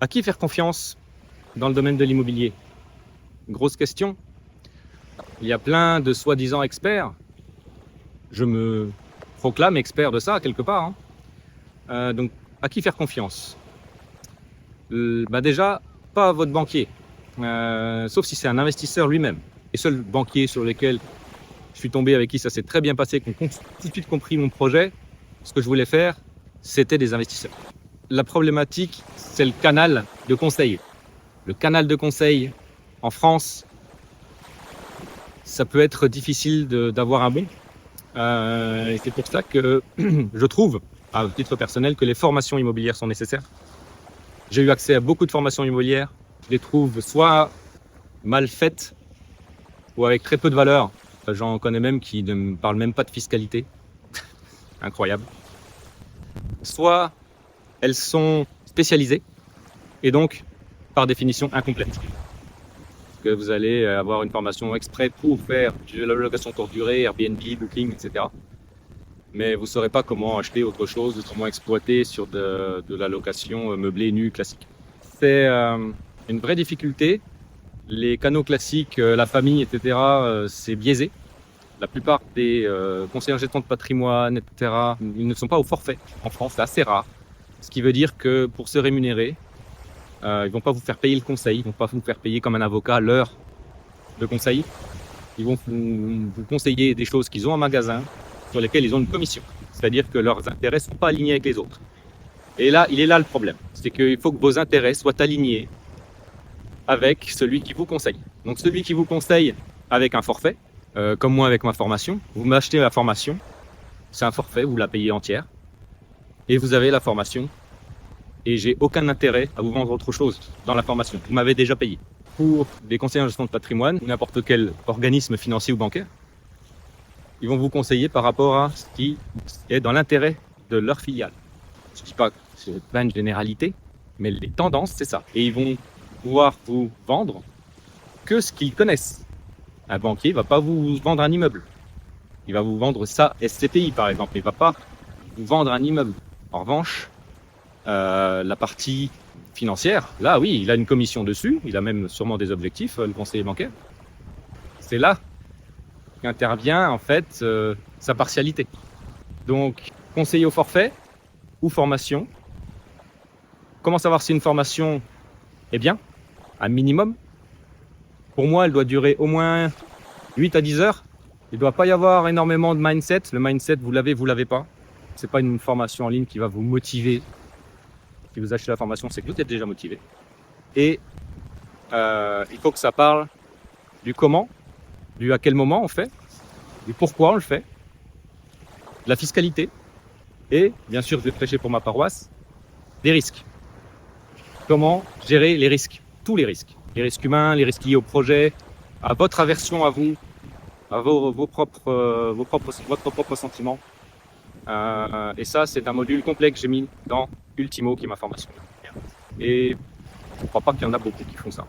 À qui faire confiance dans le domaine de l'immobilier? Grosse question. Il y a plein de soi-disant experts. Je me proclame expert de ça quelque part, hein. Donc, à qui faire confiance? Déjà, pas à votre banquier, sauf si c'est un investisseur lui-même. Les seuls banquiers sur lesquels je suis tombé, avec qui ça s'est très bien passé, qui ont tout de suite compris mon projet, ce que je voulais faire, c'était des investisseurs. La problématique, c'est le canal de conseil. Le canal de conseil en France, ça peut être difficile d'avoir un bon. Et c'est pour ça que je trouve, à titre personnel, que les formations immobilières sont nécessaires. J'ai eu accès à beaucoup de formations immobilières. Je les trouve soit mal faites ou avec très peu de valeur. J'en connais même qui ne me parlent même pas de fiscalité. Incroyable. Soit elles sont spécialisées et donc, par définition, incomplètes. Que vous allez avoir une formation exprès pour faire de la location courte durée, Airbnb, Booking, etc. Mais vous ne saurez pas comment acheter autre chose, comment exploiter sur de la location meublée nue classique. C'est une vraie difficulté. Les canaux classiques, la famille, etc., c'est biaisé. La plupart des conseillers en gestion de patrimoine, etc., ils ne sont pas au forfait. En France, c'est assez rare. Ce qui veut dire que pour se rémunérer, ils ne vont pas vous faire payer le conseil, ils ne vont pas vous faire payer comme un avocat l'heure de conseil. Ils vont vous conseiller des choses qu'ils ont en magasin, sur lesquelles ils ont une commission. C'est-à-dire que leurs intérêts ne sont pas alignés avec les autres. Et là, il est là le problème. C'est qu'il faut que vos intérêts soient alignés avec celui qui vous conseille. Donc celui qui vous conseille avec un forfait, comme moi avec ma formation, vous m'achetez la formation, c'est un forfait, vous la payez entière, et vous avez la formation, et j'ai aucun intérêt à vous vendre autre chose dans la formation. Vous m'avez déjà payé. Pour des conseillers en gestion de patrimoine, ou n'importe quel organisme financier ou bancaire, ils vont vous conseiller par rapport à ce qui est dans l'intérêt de leur filiale. Je ne dis pas que c'est pas une généralité, mais les tendances, c'est ça. Et ils vont pouvoir vous vendre que ce qu'ils connaissent. Un banquier ne va pas vous vendre un immeuble. Il va vous vendre sa SCPI, par exemple. Il ne va pas vous vendre un immeuble. En revanche, la partie financière, là, oui, il a une commission dessus. Il a même sûrement des objectifs, le conseiller bancaire. C'est là qu'intervient, en fait, sa partialité. Donc, conseiller au forfait ou formation. Comment savoir si une formation est bien? Un minimum. Pour moi, elle doit durer au moins 8 à 10 heures. Il ne doit pas y avoir énormément de mindset. Le mindset, vous l'avez pas. Ce n'est pas une formation en ligne qui va vous motiver. Si vous achetez la formation, c'est que vous êtes déjà motivé. Et il faut que ça parle du comment, du à quel moment on fait, du pourquoi on le fait, de la fiscalité et, bien sûr, je vais prêcher pour ma paroisse, des risques. Comment gérer les risques, tous les risques humains, les risques liés au projet, à votre aversion à vous, à votre propre sentiment. Et ça, c'est un module complet que j'ai mis dans Ultimo, qui est ma formation. Et je ne crois pas qu'il y en a beaucoup qui font ça.